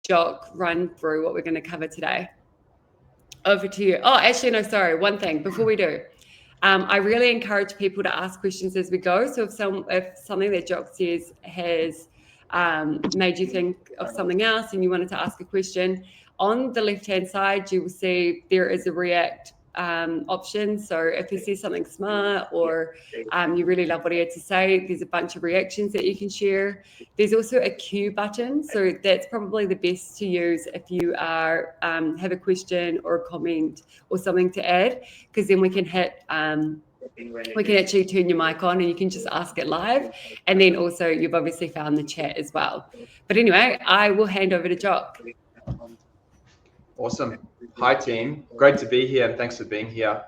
Jock run through what we're going to cover today. Over to you. Oh, actually, no, sorry. One thing before we do. I really encourage people to ask questions as we go. So if something that Jock says has made you think of something else and you wanted to ask a question, on the left-hand side, you will see there is a react option. So if you see something smart or you really love what he had to say, there's a bunch of reactions that you can share. There's also a Q button. So that's probably the best to use if you are have a question or a comment or something to add, because then we can hit we can actually turn your mic on and you can just ask it live. And then also you've obviously found the chat as well. But anyway, I will hand over to Jock. Awesome. Hi team, great to be here and thanks for being here.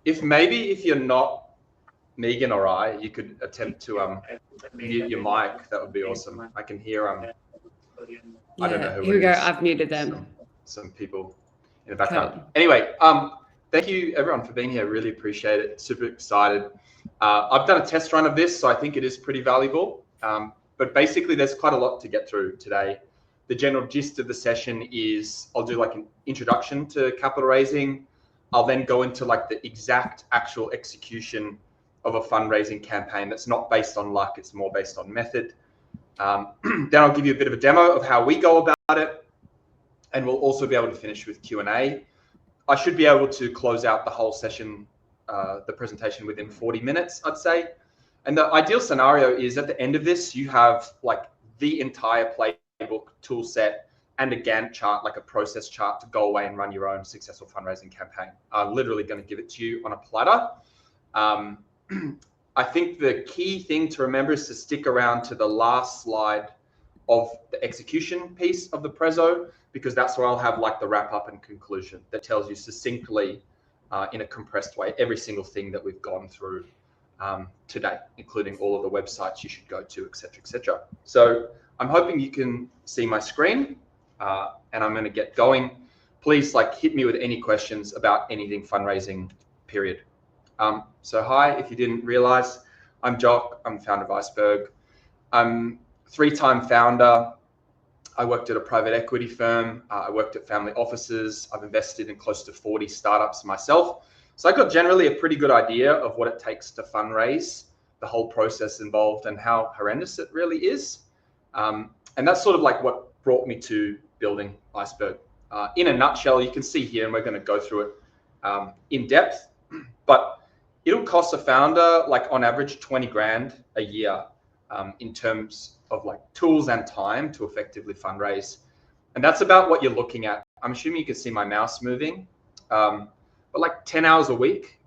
If you're not Megan or I, you could attempt to mute your mic. That would be awesome. I can hear I don't know who here we go. I've muted them. Some people in the background. Cool. Anyway, thank you everyone for being here. Really appreciate it. Super excited. I've done a test run of this, so I think it is pretty valuable. But basically, there's quite a lot to get through today. The general gist of the session is I'll do like an introduction to capital raising. I'll then go into like the exact actual execution of a fundraising campaign that's not based on luck, it's more based on method. Then I'll give you a bit of a demo of how we go about it. And we'll also be able to finish with Q&A. I should be able to close out the whole session, the presentation within 40 minutes, I'd say. And the ideal scenario is at the end of this, you have like the entire Playbook tool set and a Gantt chart, like a process chart to go away and run your own successful fundraising campaign. I'm literally going to give it to you on a platter. I think the key thing to remember is to stick around to the last slide of the execution piece of the Prezzo, because that's where I'll have like the wrap up and conclusion that tells you succinctly in a compressed way every single thing that we've gone through today, including all of the websites you should go to, etc., etc. So I'm hoping you can see my screen and I'm going to get going. Please like hit me with any questions about anything fundraising, period. So hi, if you didn't realize, I'm Jock, I'm founder of Iceberg. I'm three-time founder. I worked at a private equity firm. I worked at family offices. I've invested in close to 40 startups myself. So I got generally a pretty good idea of what it takes to fundraise, the whole process involved and how horrendous it really is. And that's sort of like what brought me to building Iceberg. In a nutshell, you can see here, and we're going to go through it in depth, but it'll cost a founder like on average 20 grand a year in terms of like tools and time to effectively fundraise. And that's about what you're looking at. I'm assuming you can see my mouse moving, but like 10 hours a week,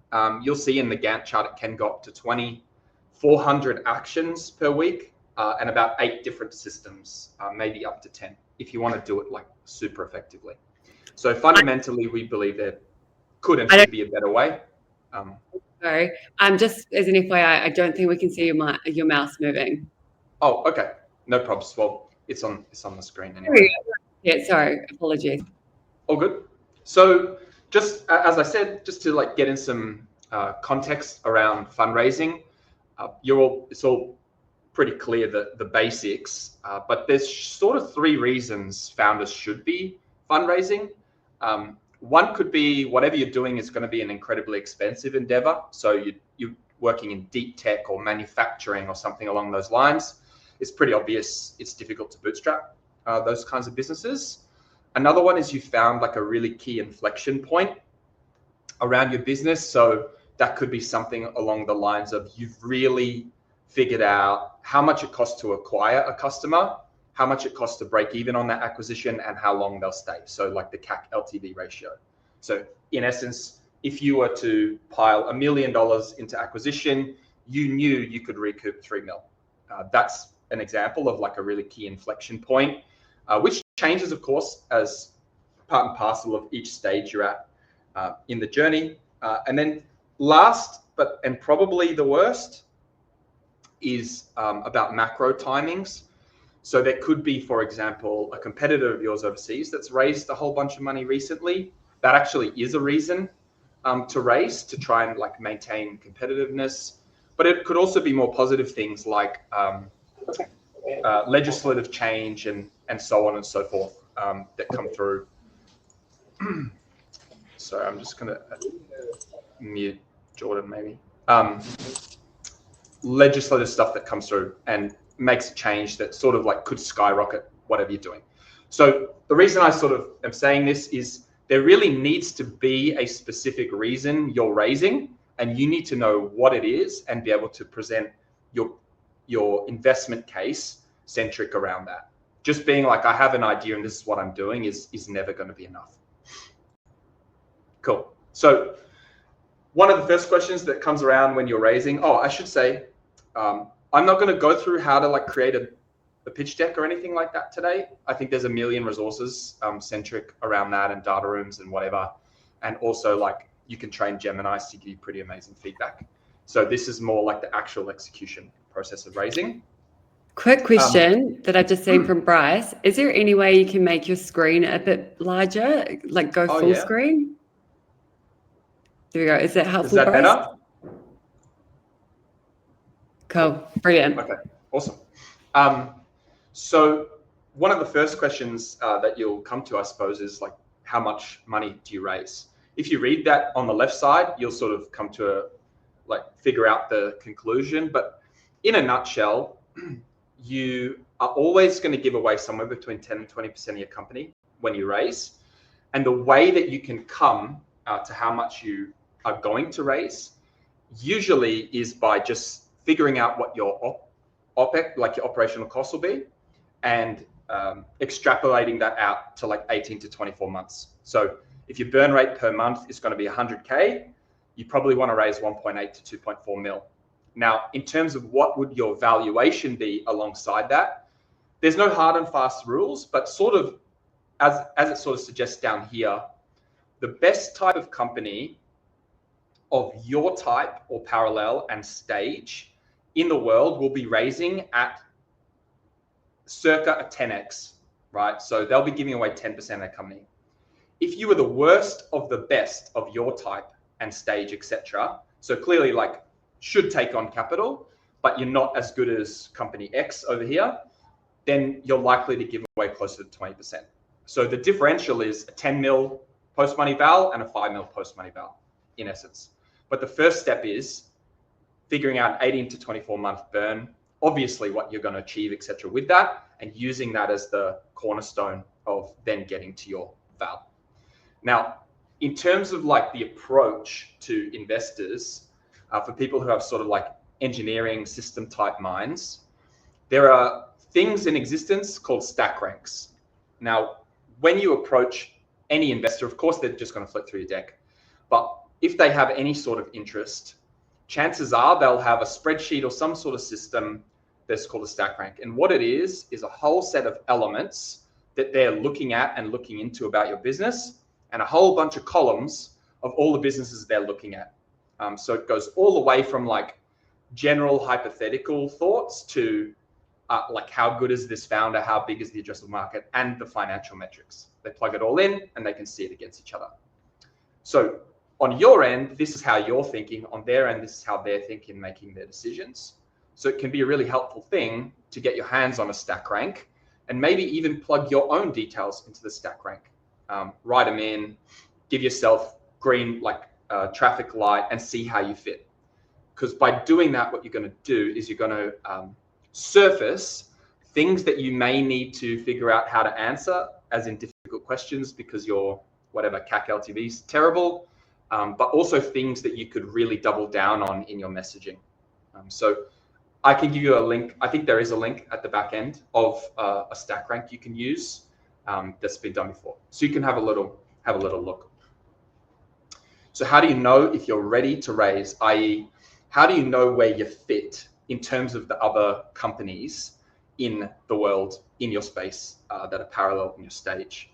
you'll see in the Gantt chart, it can go up to 400 actions per week and about 8 different systems, maybe up to 10, if you want to do it like super effectively. So fundamentally, we believe there could and should be a better way. Sorry, just as an FYI, I don't think we can see your mouse moving. Oh, okay, no problems. Well, it's on the screen anyway. Yeah, sorry, apologies. All good. So just as I said, just to like get in some context around fundraising, it's all pretty clear the basics, but there's sort of 3 reasons founders should be fundraising. One could be whatever you're doing is going to be an incredibly expensive endeavor. So you're working in deep tech or manufacturing or something along those lines. It's pretty obvious it's difficult to bootstrap those kinds of businesses. Another one is you found like a really key inflection point around your business. So that could be something along the lines of you've really figured out how much it costs to acquire a customer, how much it costs to break even on that acquisition, and how long they'll stay. So like the CAC LTV ratio. So in essence, if you were to pile $1 million into acquisition, you knew you could recoup 3 mil. That's an example of like a really key inflection point, which changes, of course, as part and parcel of each stage you're at in the journey. And then last, and probably the worst, is about macro timings. So there could be, for example, a competitor of yours overseas that's raised a whole bunch of money recently. That actually is a reason to raise, to try and like maintain competitiveness. But it could also be more positive things like legislative change and so on and so forth that come through. Sorry, I'm just going to mute Jordan maybe. Legislative stuff that comes through and makes a change that sort of like could skyrocket whatever you're doing. So the reason I sort of am saying this is there really needs to be a specific reason you're raising, and you need to know what it is and be able to present your investment case centric around that. Just being like, I have an idea and this is what I'm doing is never going to be enough. Cool. So one of the first questions that comes around when you're raising, I should say, I'm not going to go through how to like create a pitch deck or anything like that today. I think there's a million resources centric around that and data rooms and whatever. And also like you can train Geminis to give you pretty amazing feedback. So this is more like the actual execution process of raising. Quick question that I've just seen from Bryce. Is there any way you can make your screen a bit larger, like go full screen? There we go. Is that helpful? Is that better? Cool. Brilliant. Okay. Awesome. So one of the first questions that you'll come to, I suppose, is like, how much money do you raise? If you read that on the left side, you'll sort of come to figure out the conclusion. But in a nutshell, you are always going to give away somewhere between 10 and 20% of your company when you raise. And the way that you can come to how much you are going to raise usually is by just figuring out what your OPEX, like your operational costs will be, and extrapolating that out to like 18 to 24 months. So if your burn rate per month is going to be 100K, you probably want to raise 1.8 to 2.4 mil. Now, in terms of what would your valuation be alongside that, there's no hard and fast rules, but sort of as it sort of suggests down here, the best type of company of your type or parallel and stage in the world will be raising at circa a 10x, right? So they'll be giving away 10% of their company. If you were the worst of the best of your type and stage, etc., so clearly like should take on capital, but you're not as good as company X over here, then you're likely to give away closer to 20%. So the differential is a 10 mil post-money val and a 5 mil post-money val in essence. But the first step is figuring out 18 to 24 month burn, obviously what you're going to achieve, etc. with that, and using that as the cornerstone of then getting to your val. Now, in terms of like the approach to investors, for people who have sort of like engineering system type minds, there are things in existence called stack ranks. Now, when you approach any investor, of course, they're just going to flick through your deck. But if they have any sort of interest, chances are they'll have a spreadsheet or some sort of system that's called a stack rank. And what it is a whole set of elements that they're looking at and looking into about your business, and a whole bunch of columns of all the businesses they're looking at. So it goes all the way from like general hypothetical thoughts to like how good is this founder, how big is the addressable market, and the financial metrics. They plug it all in and they can see it against each other. So on your end, this is how you're thinking. On their end, this is how they're thinking, making their decisions. So it can be a really helpful thing to get your hands on a stack rank and maybe even plug your own details into the stack rank. Write them in, give yourself green traffic light and see how you fit. Because by doing that, what you're going to do is you're going to surface things that you may need to figure out how to answer, as in difficult questions because your whatever CAC LTV is terrible, but also things that you could really double down on in your messaging. So I can give you a link. I think there is a link at the back end of a stack rank you can use that's been done before. So you can have a little look. So how do you know if you're ready to raise, i.e., how do you know where you fit in terms of the other companies in the world, in your space that are parallel in your stage?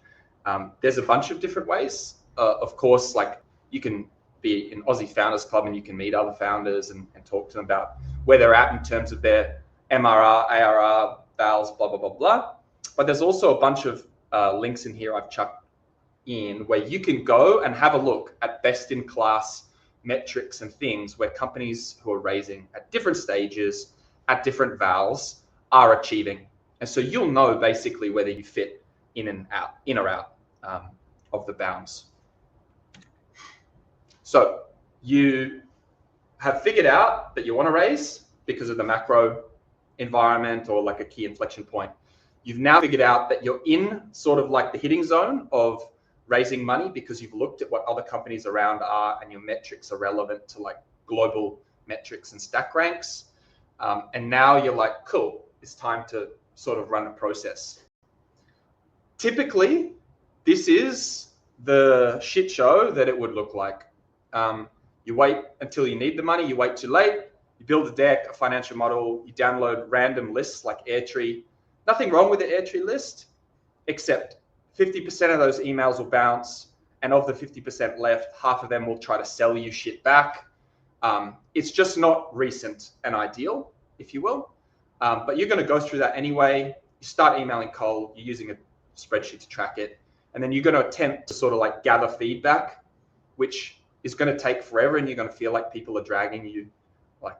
There's a bunch of different ways. Of course, like you can be in Aussie Founders Club and you can meet other founders and talk to them about where they're at in terms of their MRR, ARR, vals, blah, blah, blah, blah. But there's also a bunch of links in here I've chucked in where you can go and have a look at best in class metrics and things where companies who are raising at different stages, at different vals, are achieving. And so you'll know basically whether you fit in or out of the bounds. So you have figured out that you want to raise because of the macro environment or like a key inflection point. You've now figured out that you're in sort of like the hitting zone of raising money because you've looked at what other companies around are and your metrics are relevant to like global metrics and stack ranks. And now you're like, cool, it's time to sort of run a process. Typically, this is the shit show that it would look like. You wait until you need the money, you wait too late, you build a deck, a financial model, you download random lists like Airtree. Nothing wrong with the Airtree list, except 50% of those emails will bounce, and of the 50% left, half of them will try to sell you shit back. It's just not recent and ideal, if you will. But you're going to go through that anyway. You start emailing cold, you're using a spreadsheet to track it, and then you're going to attempt to sort of like gather feedback, which is going to take forever, and you're going to feel like people are dragging you, like,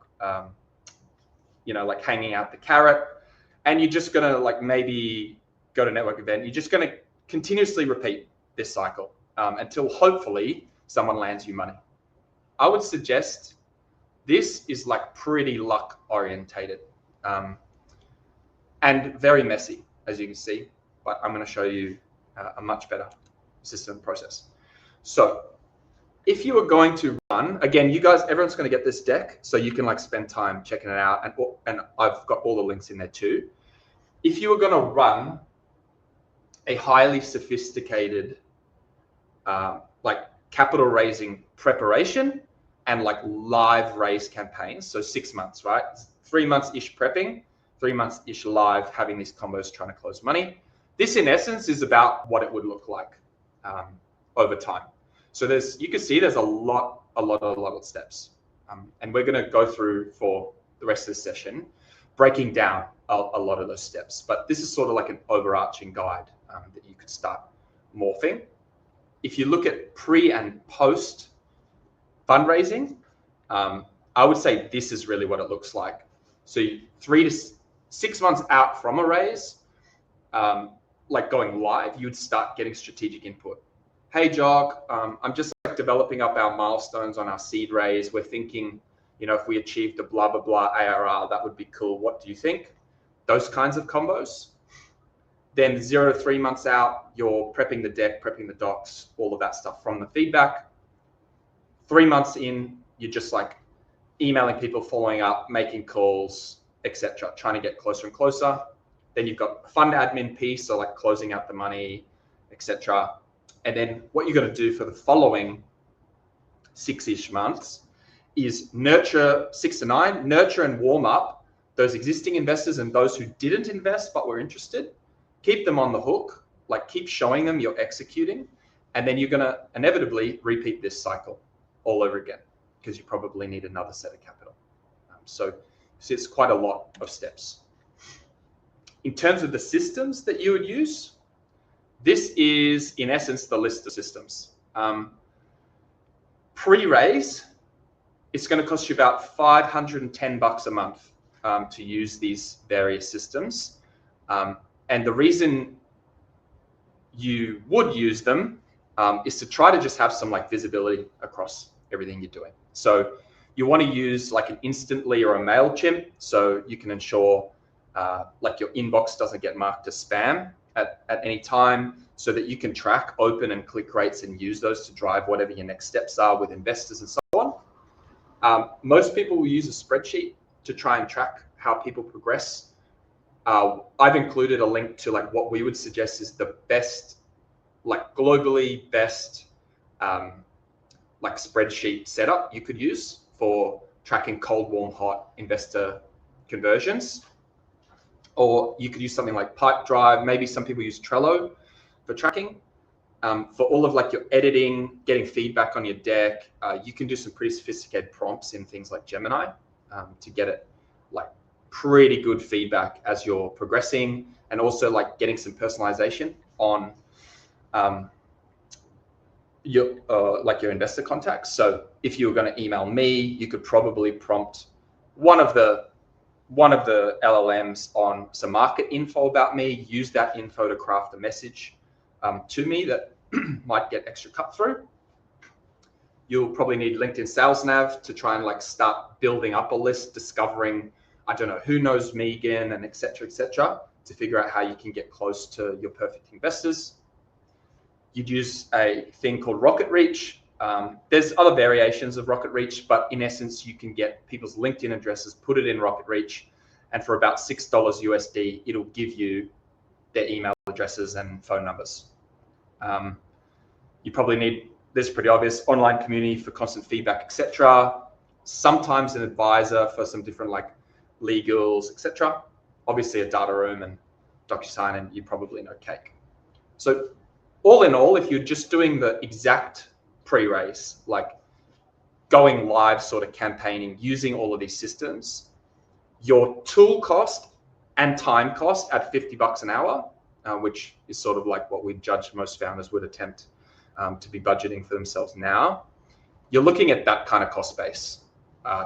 like hanging out the carrot. And you're just going to like maybe go to a network event. You're just going to continuously repeat this cycle until hopefully someone lands you money. I would suggest this is like pretty luck orientated and very messy, as you can see, but I'm going to show you a much better system process. So if you are going to run, again, you guys, everyone's going to get this deck, so you can like spend time checking it out, and I've got all the links in there too. If you are going to run a highly sophisticated like capital raising preparation and like live raise campaigns, so 6 months, right? 3 months-ish prepping, 3 months-ish live, having these combos trying to close money. This in essence is about what it would look like over time. So you can see there's a lot of steps. And we're going to go through for the rest of the session, breaking down a lot of those steps. But this is sort of like an overarching guide that you could start morphing. If you look at pre and post fundraising, I would say this is really what it looks like. So 3 to 6 months out from a raise, like going live, you would start getting strategic input. Hey, Jock, I'm just like developing up our milestones on our seed raise. We're thinking, if we achieved a blah, blah, blah ARR, that would be cool. What do you think? Those kinds of combos. Then 0 to 3 months out, you're prepping the deck, prepping the docs, all of that stuff from the feedback. 3 months in, you're just like emailing people, following up, making calls, etc., trying to get closer and closer. Then you've got a fund admin piece, so like closing out the money, etc. And then what you're going to do for the following 6-ish months is nurture 6 to 9, nurture and warm up those existing investors and those who didn't invest but were interested. Keep them on the hook, like keep showing them you're executing. And then you're going to inevitably repeat this cycle all over again because you probably need another set of capital. So it's quite a lot of steps. In terms of the systems that you would use, this is, in essence, the list of systems. Pre-raise, it's going to cost you about $510 a month to use these various systems. And the reason you would use them is to try to just have some like visibility across everything you're doing. So you want to use like an Instantly or a MailChimp so you can ensure like your inbox doesn't get marked as spam at any time, so that you can track open and click rates and use those to drive whatever your next steps are with investors and so on. Most people will use a spreadsheet to try and track how people progress. I've included a link to like what we would suggest is the best, like globally best like spreadsheet setup you could use for tracking cold, warm, hot investor conversions. Or you could use something like Pipedrive. Maybe some people use Trello for tracking. For all of like your editing, getting feedback on your deck, you can do some pretty sophisticated prompts in things like Gemini to get it like pretty good feedback as you're progressing, and also like getting some personalization on your like your investor contacts. So if you were going to email me, you could probably prompt one of the one of the LLMs on some market info about me, use that info to craft a message to me that might get extra cut through. You'll probably need LinkedIn Sales Nav to try and like start building up a list, discovering, I don't know, who knows Megan and et cetera, to figure out how you can get close to your perfect investors. You'd use a thing called Rocket Reach. There's other variations of Rocket Reach, but in essence, you can get people's LinkedIn addresses, put it in Rocket Reach, and for about $6 USD, it'll give you their email addresses and phone numbers. You probably need, this is pretty obvious, online community for constant feedback, etc. Sometimes an advisor for some different like legals, etc. Obviously a data room and DocuSign, and you probably know Cake. So all in all, if you're just doing the exact pre-raise, like going live sort of campaigning, using all of these systems, your tool cost and time cost at $50 an hour, which is sort of like what we judge most founders would attempt to be budgeting for themselves now, you're looking at that kind of cost base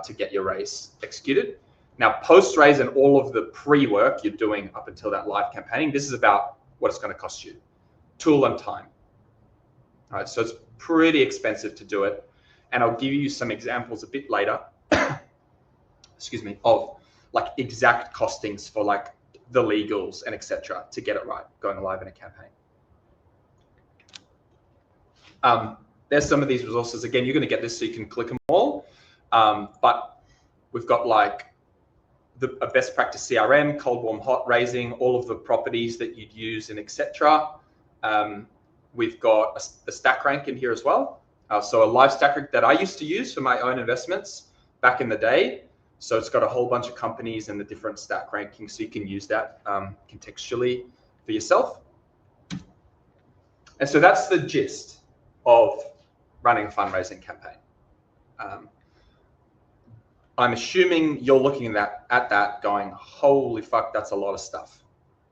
to get your raise executed. Now, post-raise and all of the pre-work you're doing up until that live campaigning, this is about what it's going to cost you, tool and time. All right, so it's pretty expensive to do it. And I'll give you some examples a bit later, excuse me, of like exact costings for like the legals and etc. to get it right, going live in a campaign. There's some of these resources. Again, you're going to get this so you can click them all. But we've got like a best practice CRM, cold, warm, hot raising, all of the properties that you'd use and etc. We've got a stack rank in here as well. So a live stack rank that I used to use for my own investments back in the day. So it's got a whole bunch of companies and the different stack rankings, so you can use that contextually for yourself. And so that's the gist of running a fundraising campaign. I'm assuming you're looking at that going, holy fuck, that's a lot of stuff.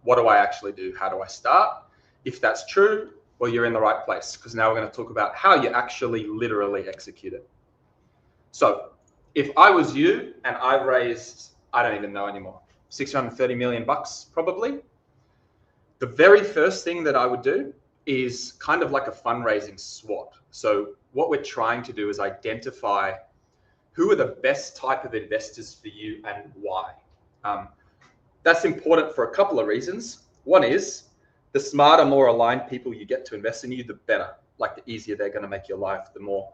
What do I actually do? How do I start? If that's true, well, you're in the right place, because now we're going to talk about how you actually literally execute it. So if I was you and I raised, I don't even know anymore, 630 million bucks probably, the very first thing that I would do is kind of like a fundraising SWOT. So what we're trying to do is identify who are the best type of investors for you and why. That's important for a couple of reasons. One is the smarter, more aligned people you get to invest in you, the better. Like the easier they're going to make your life, the more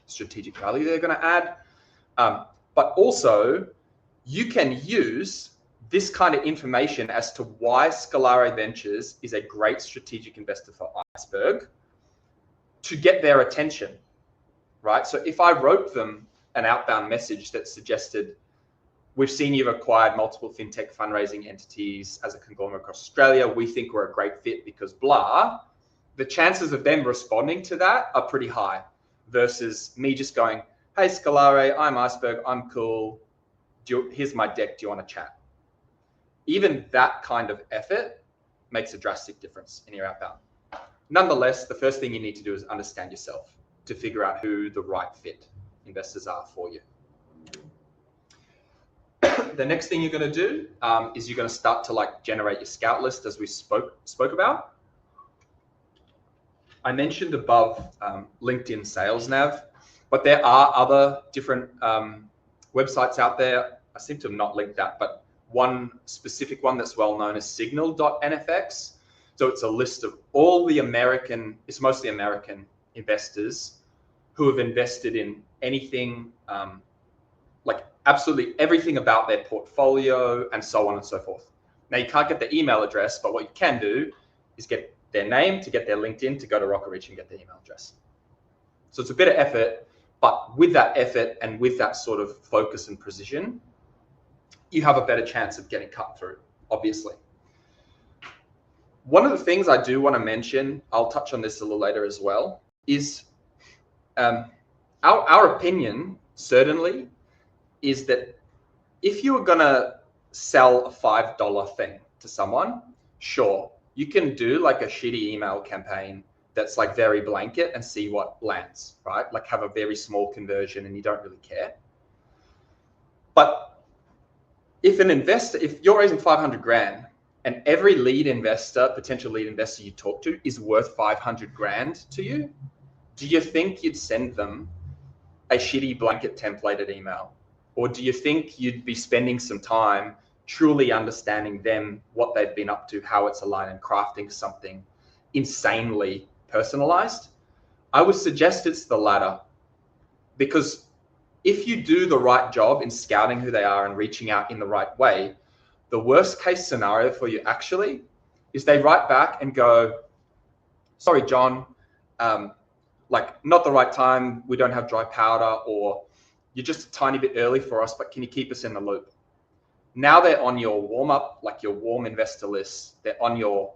strategic value they're going to add. But also, you can use this kind of information as to why Scalare Ventures is a great strategic investor for Iceberg to get their attention, right? So if I wrote them an outbound message that suggested, we've seen you've acquired multiple fintech fundraising entities as a conglomerate across Australia, we think we're a great fit because blah, the chances of them responding to that are pretty high versus me just going, hey, Scalare, I'm Iceberg, I'm cool. Here's my deck, do you want to chat? Even that kind of effort makes a drastic difference in your outbound. Nonetheless, the first thing you need to do is understand yourself to figure out who the right fit investors are for you. The next thing you're going to do is you're going to start to like generate your scout list, as we spoke about. I mentioned above LinkedIn Sales Nav, but there are other different websites out there. I seem to have not linked that, but one specific one that's well known is signal.nfx. So it's a list of all the it's mostly American investors who have invested in anything, like absolutely everything about their portfolio and so on and so forth. Now you can't get the email address, but what you can do is get their name, to get their LinkedIn, to go to Rocket Reach and get their email address. So it's a bit of effort, but with that effort and with that sort of focus and precision, you have a better chance of getting cut through, obviously. One of the things I do want to mention, I'll touch on this a little later as well, is our opinion, certainly, is that if you were going to sell a $5 thing to someone, sure, you can do like a shitty email campaign that's like very blanket and see what lands, right? Like have a very small conversion and you don't really care. But if you're raising 500 grand and every potential lead investor you talk to is worth 500 grand to you, do you think you'd send them a shitty blanket templated email? Or do you think you'd be spending some time truly understanding them, what they've been up to, how it's aligned, and crafting something insanely personalized? I would suggest it's the latter, because if you do the right job in scouting who they are and reaching out in the right way, the worst case scenario for you actually is they write back and go, sorry, John, like not the right time, we don't have dry powder, or you're just a tiny bit early for us, but can you keep us in the loop? Now they're on your warm up, like your warm investor list. They're on your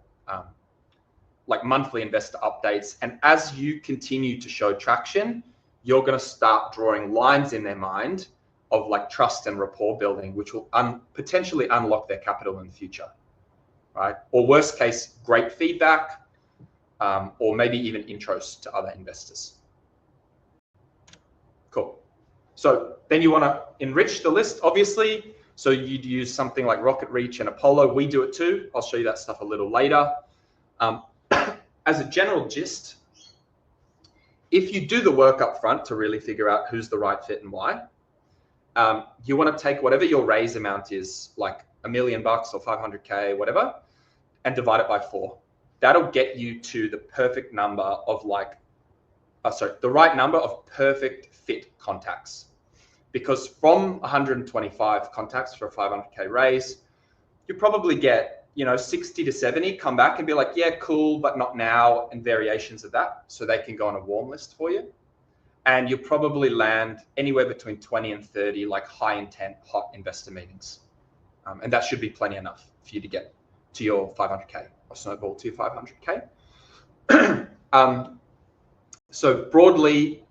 like monthly investor updates. And as you continue to show traction, you're going to start drawing lines in their mind of like trust and rapport building, which will potentially unlock their capital in the future, right? Or worst case, great feedback, or maybe even intros to other investors. Cool. So then you want to enrich the list, obviously. So you'd use something like Rocket Reach and Apollo. We do it too. I'll show you that stuff a little later. As a general gist, if you do the work up front to really figure out who's the right fit and why, you want to take whatever your raise amount is, like $1 million or 500K, whatever, and divide it by 4. That'll get you to the perfect number of the right number of perfect fit contacts. Because from 125 contacts for a 500K raise, you probably get 60 to 70 come back and be like, yeah, cool, but not now, and variations of that, so they can go on a warm list for you. And you'll probably land anywhere between 20 and 30 like high intent, hot investor meetings. And that should be plenty enough for you to get to your 500K or snowball to your 500K. So broadly,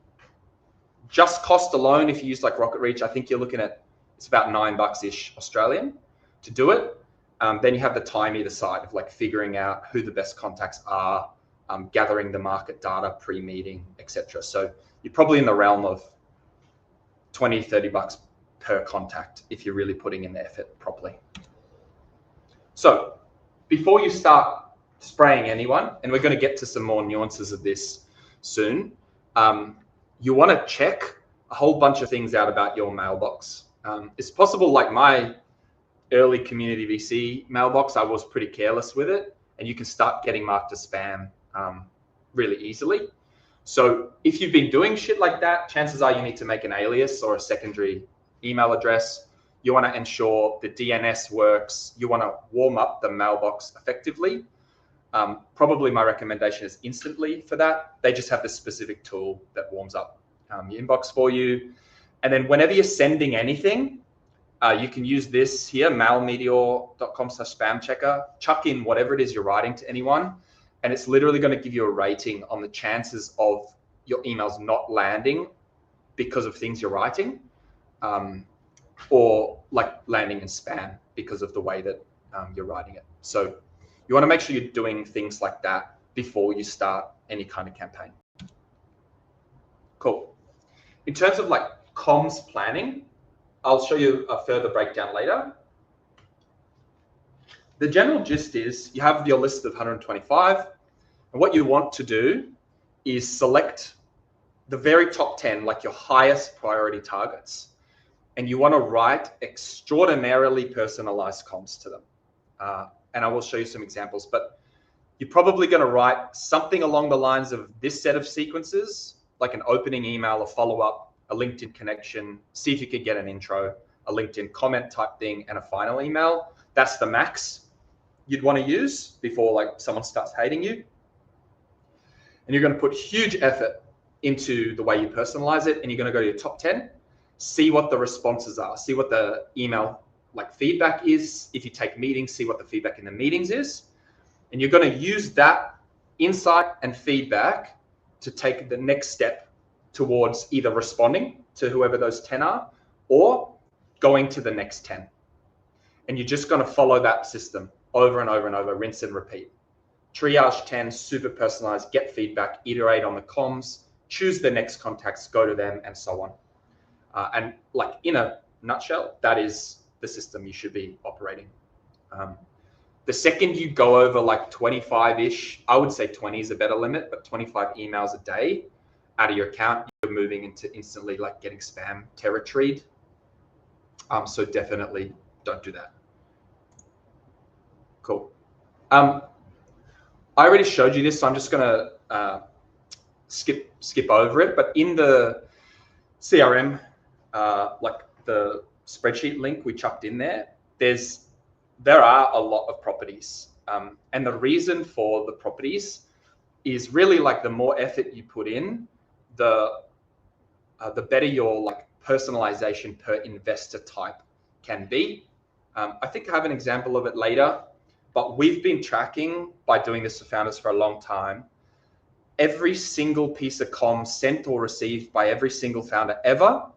just cost alone, if you use like Rocket Reach, I think you're looking at, it's about $9-ish Australian to do it. Then you have the time either side of like figuring out who the best contacts are, gathering the market data pre-meeting, etc. So you're probably in the realm of $20-30 per contact if you're really putting in the effort properly. So before you start spraying anyone, and we're going to get to some more nuances of this soon, you want to check a whole bunch of things out about your mailbox. It's possible, like my early community VC mailbox, I was pretty careless with it, and you can start getting marked as spam really easily. So if you've been doing shit like that, chances are you need to make an alias or a secondary email address. You want to ensure the DNS works. You want to warm up the mailbox effectively. Probably my recommendation is Instantly for that. They just have this specific tool that warms up your inbox for you. And then whenever you're sending anything, you can use this here, mailmeteor.com/spam checker. Chuck in whatever it is you're writing to anyone, and it's literally going to give you a rating on the chances of your emails not landing because of things you're writing, or like landing in spam because of the way that you're writing it. So you want to make sure you're doing things like that before you start any kind of campaign. Cool. In terms of like comms planning, I'll show you a further breakdown later. The general gist is you have your list of 125, and what you want to do is select the very top 10, like your highest priority targets, and you want to write extraordinarily personalized comms to them. And I will show you some examples, but you're probably going to write something along the lines of this set of sequences, like an opening email, a follow-up, a LinkedIn connection, see if you could get an intro, a LinkedIn comment type thing, and a final email. That's the max you'd want to use before like someone starts hating you. And you're going to put huge effort into the way you personalize it, and you're going to go to your top 10, see what the responses are, see what the email like feedback is. If you take meetings, see what the feedback in the meetings is. And you're going to use that insight and feedback to take the next step towards either responding to whoever those 10 are or going to the next 10. And you're just going to follow that system over and over and over, rinse and repeat. Triage 10, super personalized, get feedback, iterate on the comms, choose the next contacts, go to them, and so on. And like in a nutshell, that is the system you should be operating. The second you go over like 25-ish, I would say 20 is a better limit, but 25 emails a day out of your account, you're moving into instantly like getting spam territory. So definitely don't do that. Cool. I already showed you this, so I'm just gonna skip over it. But in the CRM, like the spreadsheet link we chucked in there, there are a lot of properties, and the reason for the properties is really like the more effort you put in, the better your like personalization per investor type can be. I think I have an example of it later, but we've been tracking, by doing this for founders for a long time, every single piece of comms sent or received by every single founder ever,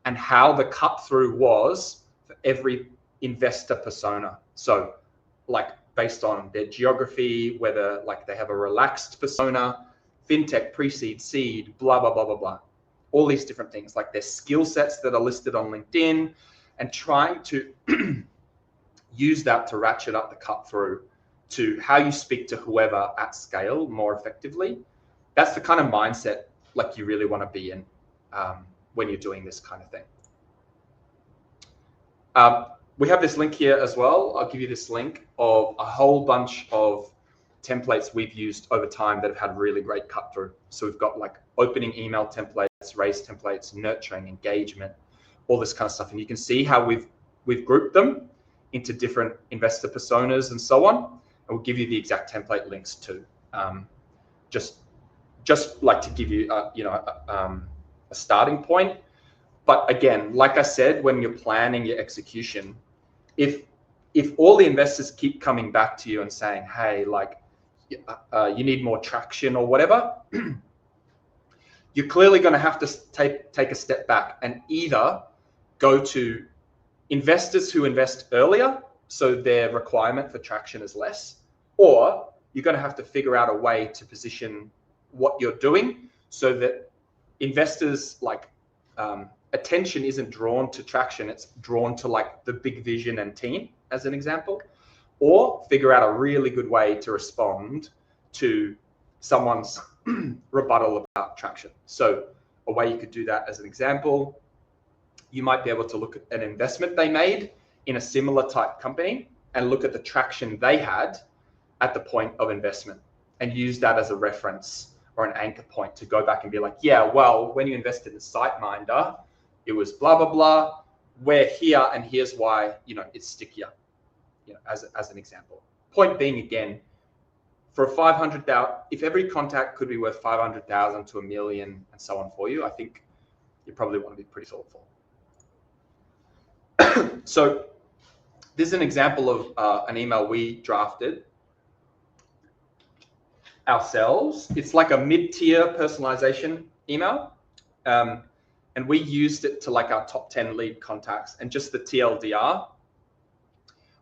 and how the cut through was for every investor persona. So like based on their geography, whether like they have a relaxed persona, fintech, pre-seed, seed, blah, blah, blah, blah, blah. All these different things, like their skill sets that are listed on LinkedIn, and trying to use that to ratchet up the cut through to how you speak to whoever at scale more effectively. That's the kind of mindset like you really want to be in when you're doing this kind of thing. We have this link here as well. I'll give you this link of a whole bunch of templates we've used over time that have had really great cut through. So we've got like opening email templates, raise templates, nurturing, engagement, all this kind of stuff. And you can see how we've grouped them into different investor personas and so on. And we'll give you the exact template links too. Just like to give you a starting point. But again, like I said, when you're planning your execution, if all the investors keep coming back to you and saying, hey, like you need more traction or whatever, you're clearly going to have to take a step back and either go to investors who invest earlier, so their requirement for traction is less, or you're going to have to figure out a way to position what you're doing so that investors like attention isn't drawn to traction, it's drawn to like the big vision and team, as an example, or figure out a really good way to respond to someone's rebuttal about traction. So a way you could do that, as an example, you might be able to look at an investment they made in a similar type company and look at the traction they had at the point of investment and use that as a reference or an anchor point to go back and be like, yeah, well, when you invested in SiteMinder, it was blah, blah, blah. We're here and here's why, it's stickier, as an example. Point being, again, for 500,000, if every contact could be worth 500,000 to $1 million and so on for you, I think you probably want to be pretty thoughtful. So this is an example of an email we drafted ourselves. It's like a mid-tier personalization email. And we used it to like our top 10 lead contacts, and just the TLDR.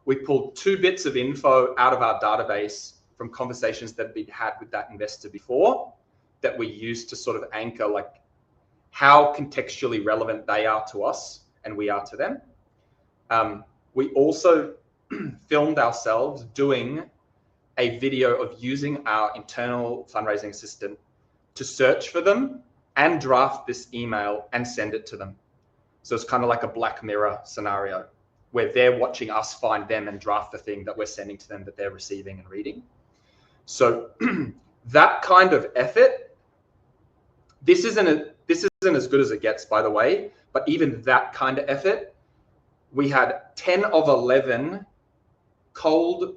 We pulled 2 bits of info out of our database from conversations that we'd had with that investor before that we used to sort of anchor like how contextually relevant they are to us and we are to them. We also filmed ourselves doing a video of using our internal fundraising assistant to search for them and draft this email and send it to them. So it's kind of like a Black Mirror scenario where they're watching us find them and draft the thing that we're sending to them that they're receiving and reading. So that kind of effort, this isn't as good as it gets, by the way, but even that kind of effort, we had 10 of 11 cold,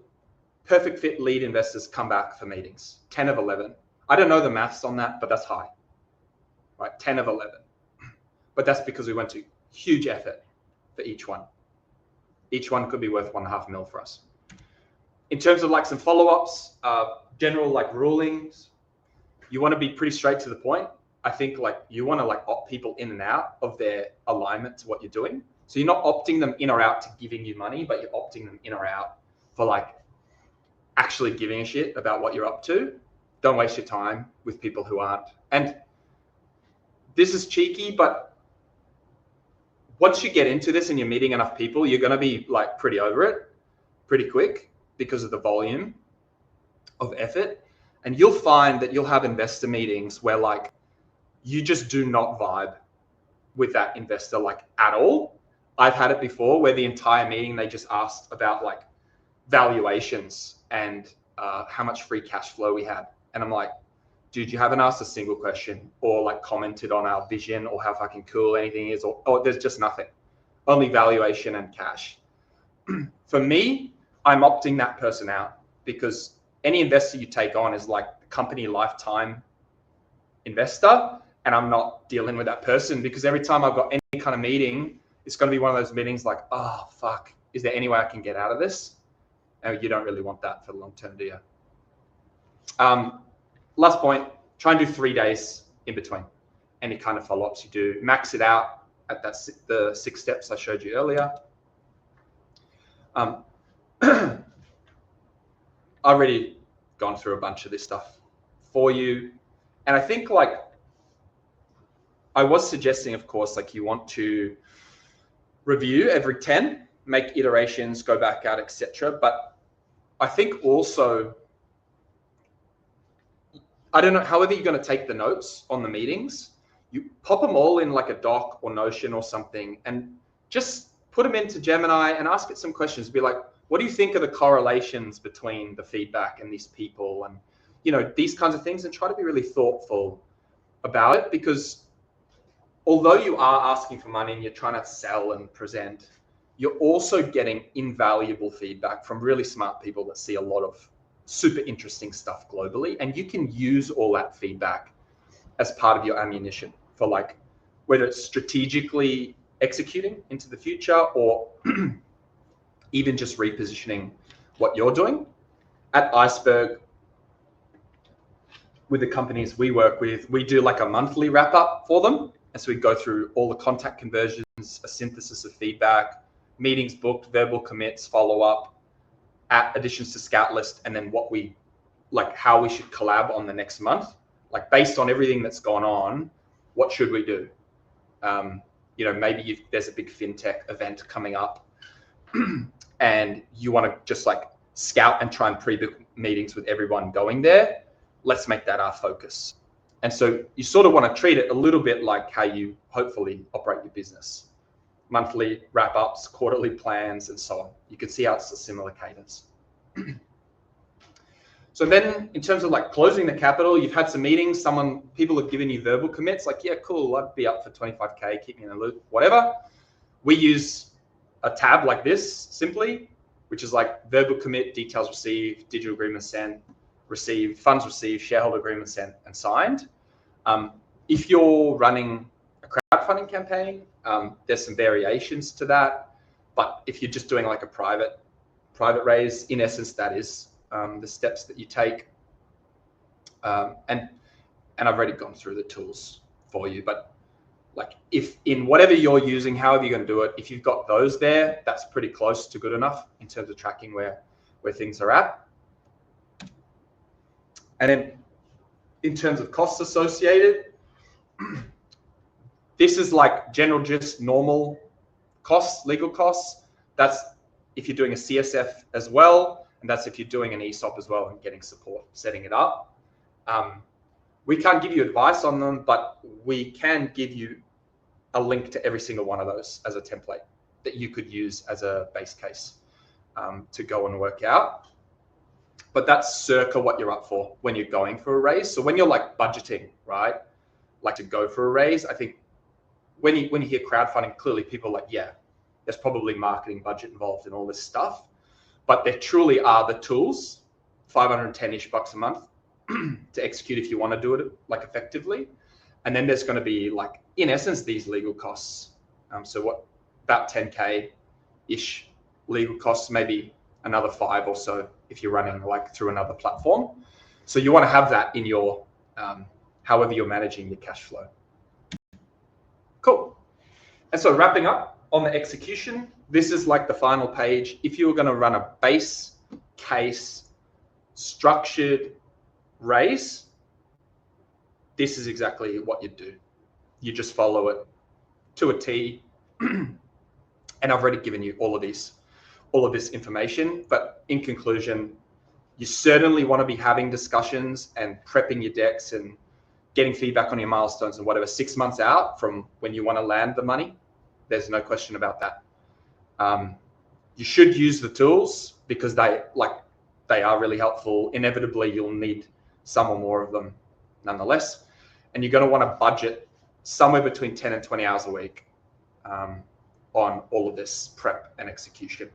perfect fit lead investors come back for meetings. 10 of 11. I don't know the maths on that, but that's high, right? 10 of 11. But that's because we went to huge effort for each one. Each one could be worth $1.5 million for us. In terms of like some follow-ups, general like rulings, you want to be pretty straight to the point. I think like you want to like opt people in and out of their alignment to what you're doing. So you're not opting them in or out to giving you money, but you're opting them in or out for like actually giving a shit about what you're up to. Don't waste your time with people who aren't. And this is cheeky, but once you get into this and you're meeting enough people, you're going to be like pretty over it pretty quick because of the volume of effort. And you'll find that you'll have investor meetings where like you just do not vibe with that investor like at all. I've had it before where the entire meeting they just asked about like valuations and how much free cash flow we had. And I'm like, dude, you haven't asked a single question or like commented on our vision or how fucking cool anything is, or there's just nothing, only valuation and cash. For me, I'm opting that person out because any investor you take on is like a company lifetime investor, and I'm not dealing with that person because every time I've got any kind of meeting, it's going to be one of those meetings like, oh, fuck, is there any way I can get out of this? And you don't really want that for the long term, do you? Last point, try and do 3 days in between any kind of follow-ups you do. Max it out at the 6 steps I showed you earlier. I've already gone through a bunch of this stuff for you. And I think like I was suggesting, of course, like you want to review every 10, make iterations, go back out, etc. But I think also, I don't know, however you're going to take the notes on the meetings, you pop them all in like a doc or Notion or something and just put them into Gemini and ask it some questions. Be like, what do you think are the correlations between the feedback and these people and, you know, these kinds of things, and try to be really thoughtful about it, because although you are asking for money and you're trying to sell and present, you're also getting invaluable feedback from really smart people that see a lot of super interesting stuff globally. And you can use all that feedback as part of your ammunition for like, whether it's strategically executing into the future or even just repositioning what you're doing. At Iceberg, with the companies we work with, we do like a monthly wrap up for them. And so we go through all the contact conversions, a synthesis of feedback, meetings booked, verbal commits, follow up, additions to scout list, and then what we like, how we should collab on the next month. Like based on everything that's gone on, what should we do? You know, maybe there's a big fintech event coming up and you want to just like scout and try and pre-book meetings with everyone going there. Let's make that our focus. And so you sort of want to treat it a little bit like how you hopefully operate your business. Monthly wrap-ups, quarterly plans, and so on. You can see how it's a similar cadence. So then in terms of like closing the capital, you've had some meetings, people have given you verbal commits, like, yeah, cool, I'd be up for 25K, keep me in the loop, whatever. We use a tab like this simply, which is like verbal commit, details received, digital agreement sent, received, funds received, shareholder agreement sent and signed. If you're running a crowdfunding campaign, there's some variations to that. But if you're just doing like a private raise, in essence, that is the steps that you take. And I've already gone through the tools for you. But like if in whatever you're using, however you're going to do it, if you've got those there, that's pretty close to good enough in terms of tracking where things are at. And then in terms of costs associated, this is like general, just normal costs, legal costs. That's if you're doing a CSF as well, and that's if you're doing an ESOP as well and getting support, setting it up. We can't give you advice on them, but we can give you a link to every single one of those as a template that you could use as a base case to go and work out. But that's circa what you're up for when you're going for a raise. So when you're like budgeting, right, like to go for a raise, I think when you hear crowdfunding, clearly people are like, yeah, there's probably marketing budget involved in all this stuff, but there truly are the tools, $510-ish a month to execute if you want to do it like effectively. And then there's going to be like, in essence, these legal costs. So what, about 10K-ish legal costs, maybe another 5 or so if you're running like through another platform. So you want to have that in your, however you're managing your cash flow. Cool. And so wrapping up on the execution, this is like the final page. If you were going to run a base case structured raise, this is exactly what you'd do. You just follow it to a T. And I've already given you all of this information, but in conclusion, you certainly want to be having discussions and prepping your decks and getting feedback on your milestones and whatever 6 months out from when you want to land the money. There's no question about that. You should use the tools because they are really helpful. Inevitably, you'll need some or more of them nonetheless. And you're going to want to budget somewhere between 10 and 20 hours a week on all of this prep and execution.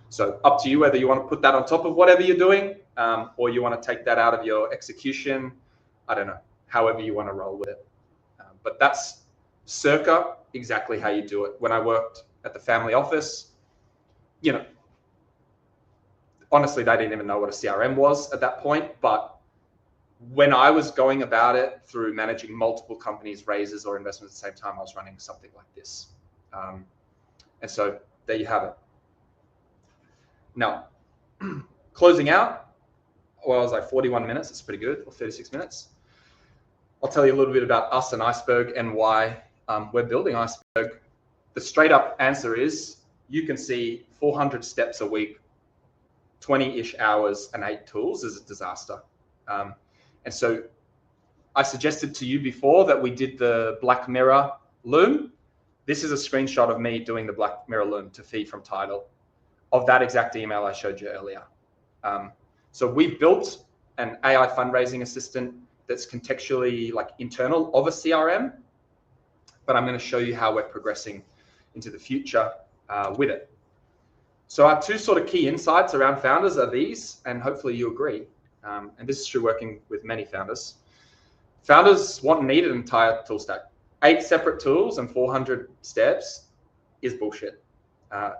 So up to you whether you want to put that on top of whatever you're doing, or you want to take that out of your execution. I don't know, however you want to roll with it. But that's circa exactly how you do it. When I worked at the family office, honestly, they didn't even know what a CRM was at that point. But when I was going about it through managing multiple companies, raises or investments at the same time, I was running something like this. And so there you have it. Now, closing out, well, I was like 41 minutes. It's pretty good, or 36 minutes. I'll tell you a little bit about us and Iceberg and why we're building Iceberg. The straight up answer is you can see 400 steps a week, 20-ish hours and 8 tools is a disaster. And so I suggested to you before that we did the Black Mirror loom. This is a screenshot of me doing the Black Mirror loom to feed from title of that exact email I showed you earlier. So we built an AI fundraising assistant that's contextually internal of a CRM, but I'm going to show you how we're progressing into the future with it. So our 2 sort of key insights around founders are these, and hopefully you agree. And this is true working with many founders. Founders want and need an entire tool stack. 8 separate tools and 400 steps is bullshit.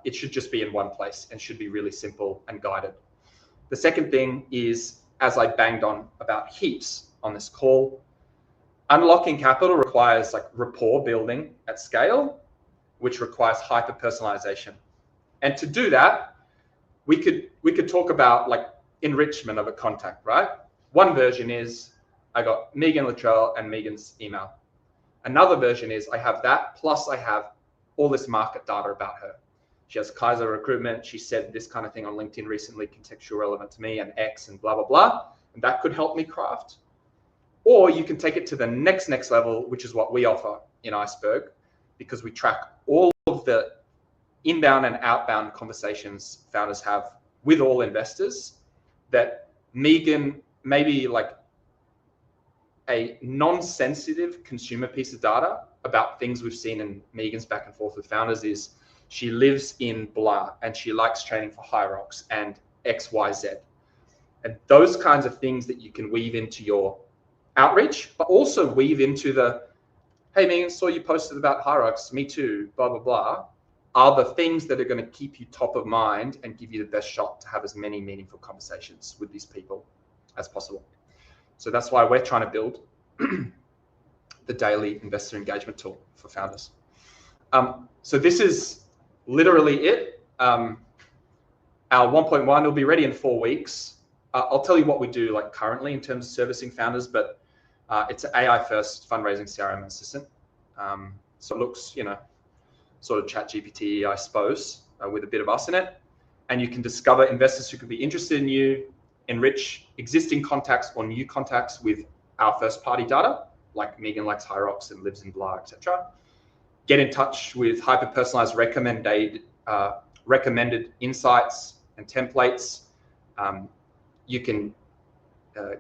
It should just be in one place and should be really simple and guided. The second thing is, as I banged on about heaps on this call, unlocking capital requires rapport building at scale, which requires hyper personalization. And to do that, we could talk about enrichment of a contact, right? One version is I got Megan Luttrell and Megan's email. Another version is I have that, plus I have all this market data about her. She has Kaiser recruitment. She said this kind of thing on LinkedIn recently, contextual relevant to me, and X and blah, blah, blah. And that could help me craft. Or you can take it to the next level, which is what we offer in Iceberg, because we track all of the inbound and outbound conversations founders have with all investors that Megan, maybe a non-sensitive consumer piece of data about things we've seen in Megan's back and forth with founders is she lives in blah and she likes training for High Rocks and XYZ. And those kinds of things that you can weave into your outreach, but also weave into the, hey, Megan, saw you posted about High Rocks, me too, blah, blah, blah, are the things that are going to keep you top of mind and give you the best shot to have as many meaningful conversations with these people as possible. So that's why we're trying to build the daily investor engagement tool for founders. So this is literally it. Our 1.1 will be ready in 4 weeks. I'll tell you what we do currently in terms of servicing founders, but it's an AI first fundraising CRM assistant. So it looks, sort of ChatGPT, I suppose, with a bit of us in it. And you can discover investors who could be interested in you, enrich existing contacts or new contacts with our first party data, like Megan likes High Rocks and lives in blah, etc. Get in touch with hyper-personalized recommended insights and templates. You can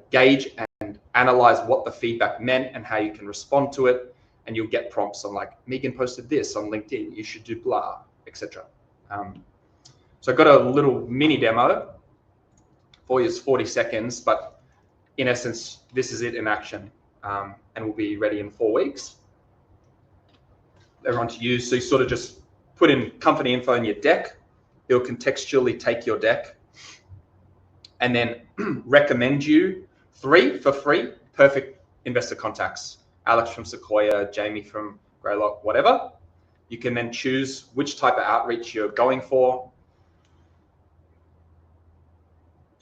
gauge and analyze what the feedback meant and how you can respond to it. And you'll get prompts on Megan posted this on LinkedIn, you should do blah, etc. So I've got a little mini demo for you, it's 40 seconds, but in essence, this is it in action, and we'll be ready in 4 weeks. Everyone to use, so you sort of just put in company info in your deck, it'll contextually take your deck and then recommend you 3 for free perfect investor contacts. Alex from Sequoia, Jamie from Greylock, whatever. You can then choose which type of outreach you're going for.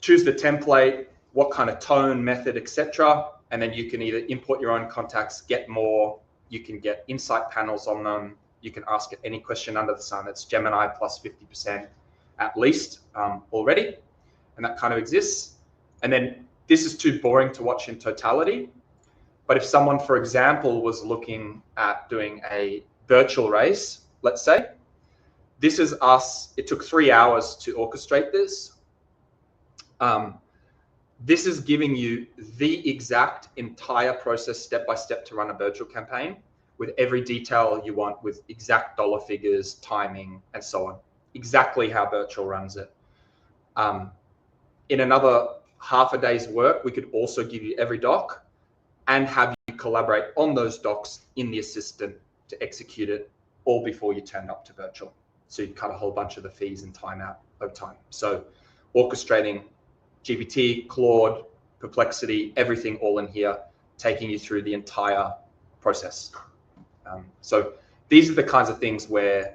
Choose the template, what kind of tone, method, etc. And then you can either import your own contacts, get more, you can get insight panels on them, You can ask it any question under the sun. It's Gemini plus 50% at least already, and that kind of exists. And then this is too boring to watch in totality. But if someone, for example, was looking at doing a virtual raise, let's say, this is us. It took 3 hours to orchestrate this. This is giving you the exact entire process step-by-step to run a virtual campaign with every detail you want, with exact dollar figures, timing, and so on. Exactly how virtual runs it. In another half a day's work, we could also give you every doc and have you collaborate on those docs in the assistant to execute it all before you turn up to virtual. So you cut a whole bunch of the fees and time out over time. So orchestrating GPT, Claude, Perplexity, everything all in here, taking you through the entire process. So these are the kinds of things we're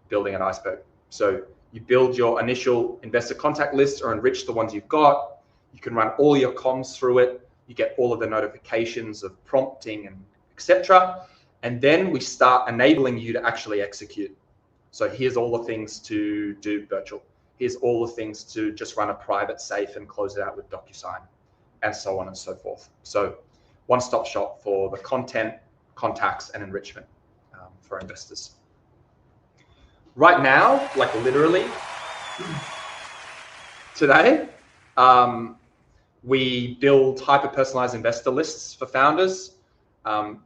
building at Iceberg. So you build your initial investor contact list or enrich the ones you've got. You can run all your comms through it. You get all of the notifications of prompting and etc. And then we start enabling you to actually execute. So here's all the things to do virtual. Here's all the things to just run a private safe and close it out with DocuSign, and so on and so forth. So one-stop shop for the content, contacts, and enrichment for investors. Right now, like literally today, we build hyper-personalized investor lists for founders.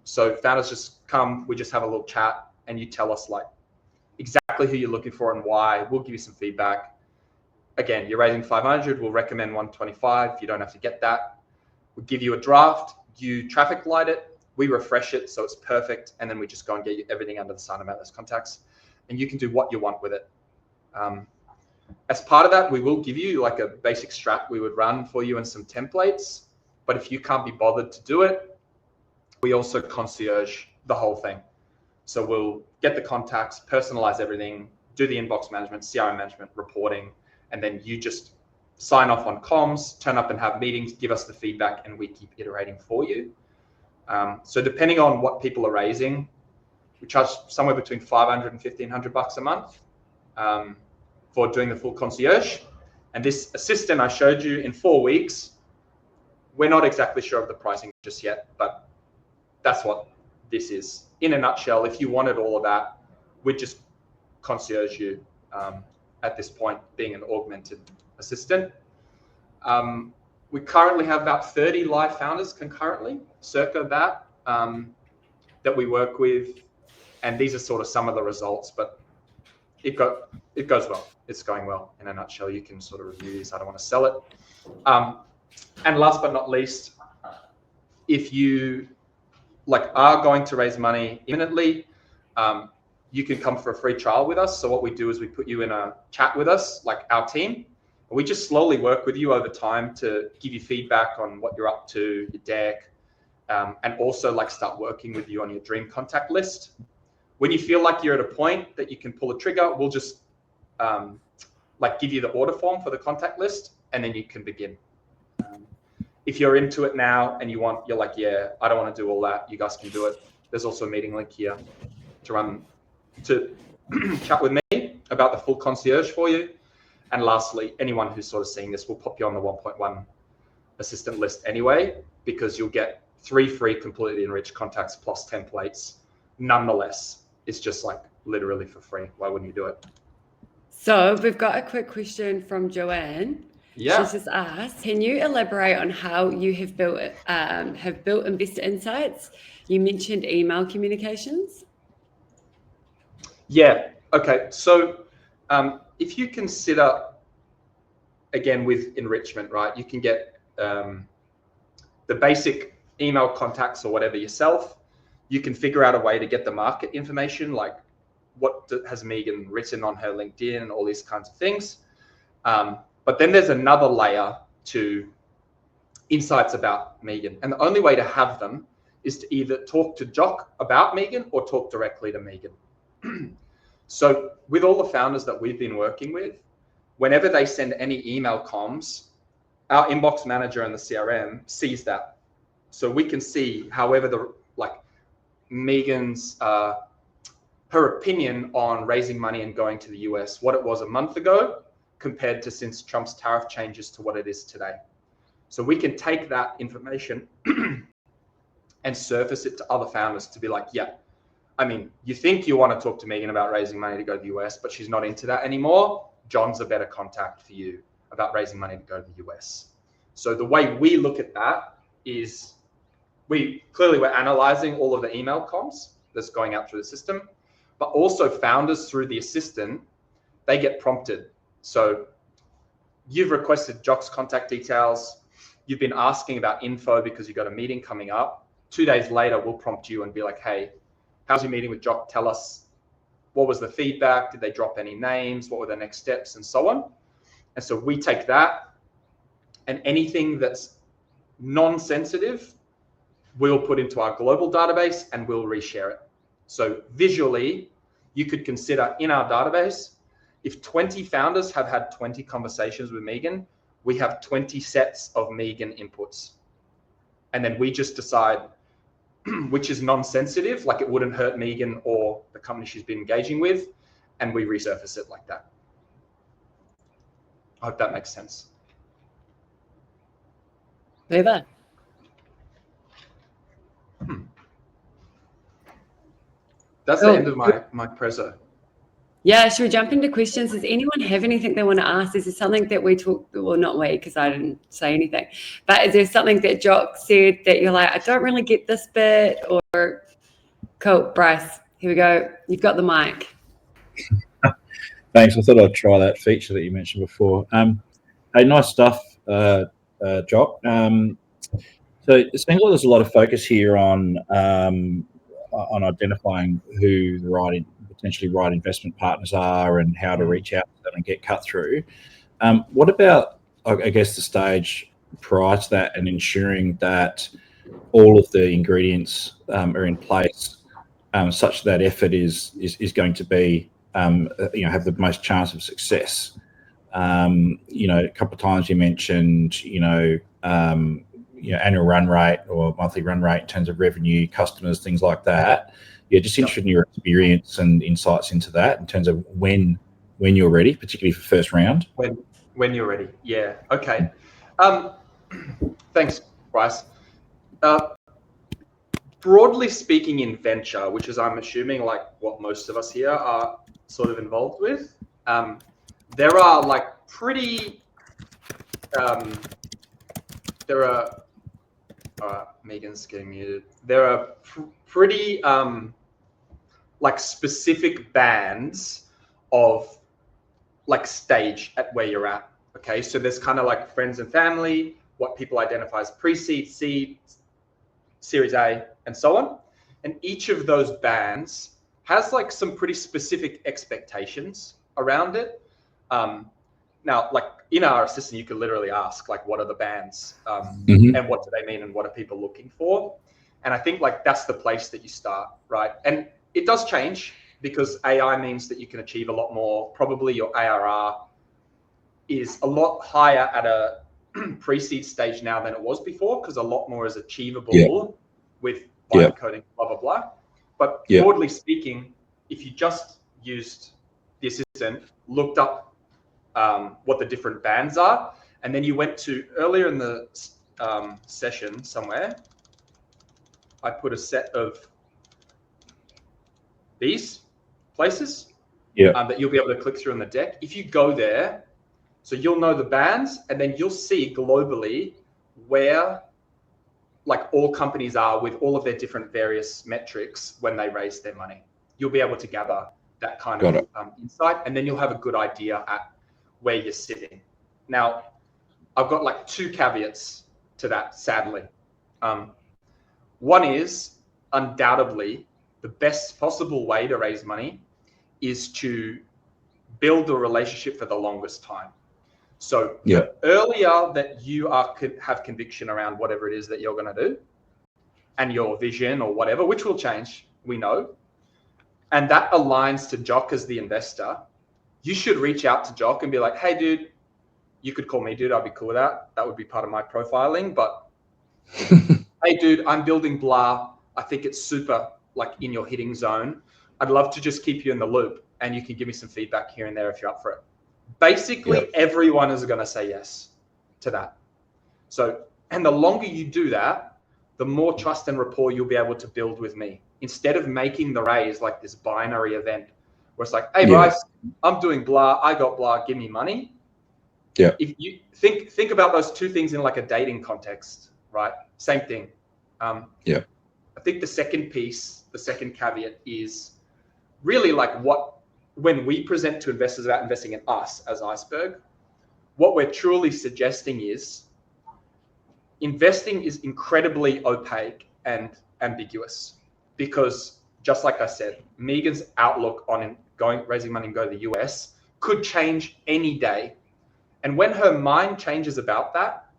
So founders just come, we just have a little chat, and you tell us like exactly who you're looking for and why. We'll give you some feedback. Again, you're raising 500, we'll recommend 125. You don't have to get that. We'll give you a draft, you traffic light it, we refresh it so it's perfect, and then we just go and get you everything under the sun about those contacts, and you can do what you want with it. As part of that, we will give you like a basic strat we would run for you and some templates, but if you can't be bothered to do it, we also concierge the whole thing. So we'll get the contacts, personalize everything, do the inbox management, CRM management, reporting, and then you just sign off on comms, turn up and have meetings, give us the feedback, and we keep iterating for you. So depending on what people are raising, we charge somewhere between $500 and $1,500 a month for doing the full concierge. And this assistant I showed you in 4 weeks, we're not exactly sure of the pricing just yet, but that's what this is. In a nutshell, if you wanted all of that, we'd just concierge you at this point, being an augmented assistant. We currently have about 30 live founders concurrently, circa that, that we work with. And these are sort of some of the results, but it goes well. It's going well in a nutshell. You can sort of review these. I don't want to sell it. And last but not least, if you are going to raise money imminently, you can come for a free trial with us. So what we do is we put you in a chat with us, like our team. We just slowly work with you over time to give you feedback on what you're up to, your deck, and also start working with you on your dream contact list. When you feel like you're at a point that you can pull a trigger, we'll just give you the order form for the contact list, and then you can begin. If you're into it now and you're like, yeah, I don't want to do all that, you guys can do it. There's also a meeting link here to chat with me about the full concierge for you. And lastly, anyone who's sort of seeing this, will pop you on the 1.1 assistant list anyway, because you'll get 3 free completely enriched contacts plus templates. Nonetheless, it's just literally for free. Why wouldn't you do it? So we've got a quick question from Joanne. Yeah. She's just asked, can you elaborate on how you have built investor insights? You mentioned email communications. Yeah. Okay. So if you consider, again, with enrichment, right, you can get the basic email contacts or whatever yourself. You can figure out a way to get the market information, like what has Megan written on her LinkedIn and all these kinds of things. But then there's another layer to insights about Megan. And the only way to have them is to either talk to Jock about Megan or talk directly to Megan. So with all the founders that we've been working with, whenever they send any email comms, our inbox manager and the CRM sees that. So we can see however Megan's, her her opinion on raising money and going to the US, what it was a month ago compared to since Trump's tariff changes to what it is today. So we can take that information and surface it to other founders to be like, yeah, I mean, you think you want to talk to Megan about raising money to go to the US, but she's not into that anymore. John's a better contact for you about raising money to go to the US. So the way we look at that is we're analyzing all of the email comms that's going out through the system, but also founders through the assistant, they get prompted. So you've requested Jock's contact details. You've been asking about info because you've got a meeting coming up. 2 days later, we'll prompt you and be like, hey, how's your meeting with Jock? Tell us, what was the feedback? Did they drop any names? What were the next steps and so on? And so we take that, and anything that's non-sensitive, we'll put into our global database and we'll reshare it. So visually, you could consider in our database, if 20 founders have had 20 conversations with Megan, we have 20 sets of Megan inputs. And then we just decide which is non-sensitive, like it wouldn't hurt Megan or the company she's been engaging with, and we resurface it like that. I hope that makes sense. Over. That's the end of my preso. Yeah, should we jump into questions? Does anyone have anything they want to ask? Is there something that we talked, well, not we, because I didn't say anything, but is there something that Jock said that you're like, I don't really get this bit? Or cool, Bryce, here we go. You've got the mic. Thanks. I thought I'd try that feature that you mentioned before. Hey, nice stuff, Jock. So it seems like there's a lot of focus here on identifying who the potentially right investment partners are and how to reach out to them and get cut through. What about, I guess, the stage prior to that and ensuring that all of the ingredients are in place such that effort is going to be, have the most chance of success? A couple of times you mentioned, annual run rate or monthly run rate in terms of revenue, customers, things like that. Yeah, just interested in your experience and insights into that in terms of when you're ready, particularly for first round. When you're ready, yeah. Okay. Thanks, Bryce. Broadly speaking, in venture, which is I'm assuming like what most of us here are sort of involved with, there are like pretty. Megan's getting muted. There are pretty like specific bands of like stage at where you're at. Okay, so there's kind of like friends and family, what people identify as pre-seed, seed, Series A, and so on. And each of those bands has like some pretty specific expectations around it. Now, like in our assistant, you could literally ask, like, what are the bands and what do they mean and what are people looking for? And I think like that's the place that you start, right? And it does change because AI means that you can achieve a lot more. Probably your ARR is a lot higher at a pre-seed stage now than it was before because a lot more is achievable with vibe coding, blah, blah, blah. But broadly speaking, if you just used the assistant, looked up what the different bands are, and then you went to earlier in the session somewhere, I put a set of these places that you'll be able to click through on the deck. If you go there, so you'll know the bands, and then you'll see globally where like all companies are with all of their different various metrics when they raise their money. You'll be able to gather that kind of insight, and then you'll have a good idea at where you're sitting. Now, I've got like two caveats to that, sadly. One is undoubtedly the best possible way to raise money is to build a relationship for the longest time. So the earlier that you have conviction around whatever it is that you're going to do and your vision or whatever, which will change, we know, and that aligns to Jock as the investor, you should reach out to Jock and be like, hey, dude, you could call me dude. I'd be cool with that. That would be part of my profiling. But hey, dude, I'm building blah. I think it's super like in your hitting zone. I'd love to just keep you in the loop, and you can give me some feedback here and there if you're up for it. Basically, everyone is going to say yes to that. So, and the longer you do that, the more trust and rapport you'll be able to build with me. Instead of making the raise like this binary event where it's like, hey, Bryce, I'm doing blah, I got blah, give me money. Yeah. If you think about those two things in like a dating context, right? Same thing. I think the second piece, the second caveat is really like when we present to investors about investing in us as Iceberg, what we're truly suggesting is investing is incredibly opaque and ambiguous, because just like I said, Megan's outlook on raising money and go to the US could change any day. And when her mind changes about that,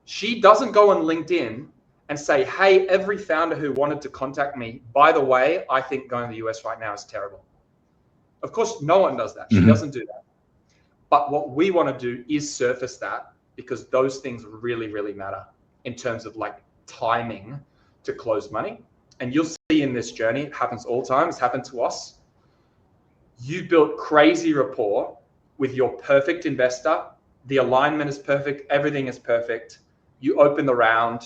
she doesn't go on LinkedIn and say, hey, every founder who wanted to contact me, by the way, I think going to the US right now is terrible. Of course, no one does that. She doesn't do that. But what we want to do is surface that, because those things really, really matter in terms of like timing to close money. And you'll see in this journey, it happens all the time. It's happened to us. You built crazy rapport with your perfect investor. The alignment is perfect. Everything is perfect. You open the round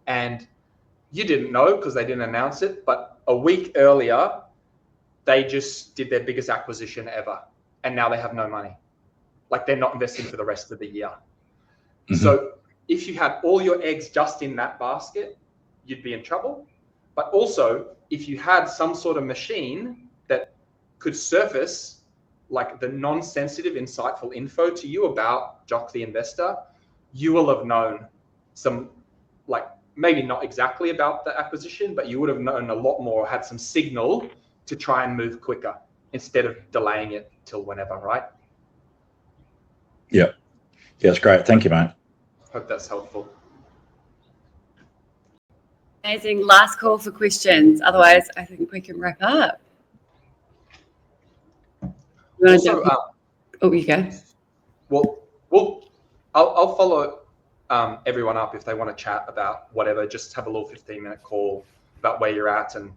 and you didn't know because they didn't announce it. But a week earlier, they just did their biggest acquisition ever. And now they have no money. Like they're not investing for the rest of the year. So if you had all your eggs just in that basket, you'd be in trouble. But also, if you had some sort of machine that could surface like the non-sensitive, insightful info to you about Jock the investor, you will have known some, like maybe not exactly about the acquisition, but you would have known a lot more, had some signal to try and move quicker instead of delaying it till whenever, right? Yeah, that's great. Thank you, mate. Hope that's helpful. Amazing. Last call for questions. Otherwise, I think we can wrap up. Also, you go. Well, I'll follow everyone up if they want to chat about whatever. Just have a little 15-minute call about where you're at and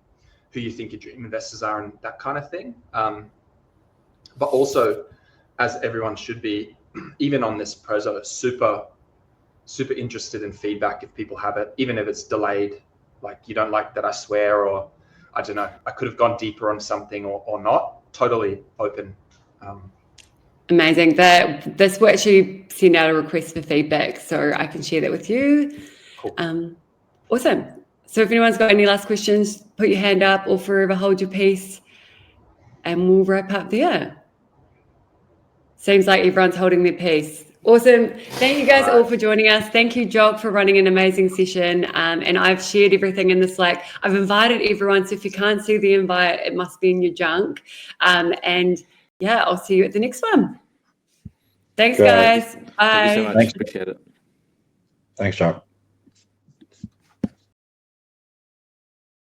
who you think your dream investors are and that kind of thing. But also, as everyone should be, even on this Prezo, super interested in feedback if people have it, even if it's delayed. Like you don't like that I swear, or I don't know, I could have gone deeper on something or not. Totally open. Amazing. This will actually send out a request for feedback, so I can share that with you. Cool. Awesome. So if anyone's got any last questions, put your hand up or forever hold your peace, and we'll wrap up there. Seems like everyone's holding their peace. Awesome. Thank you guys all for joining us. Thank you, Jock, for running an amazing session. And I've shared everything in the Slack. I've invited everyone, so if you can't see the invite, it must be in your junk. And yeah, I'll see you at the next one. Thanks, guys. Bye. Thank you so much. Thanks. Appreciate it. Thanks, Jock.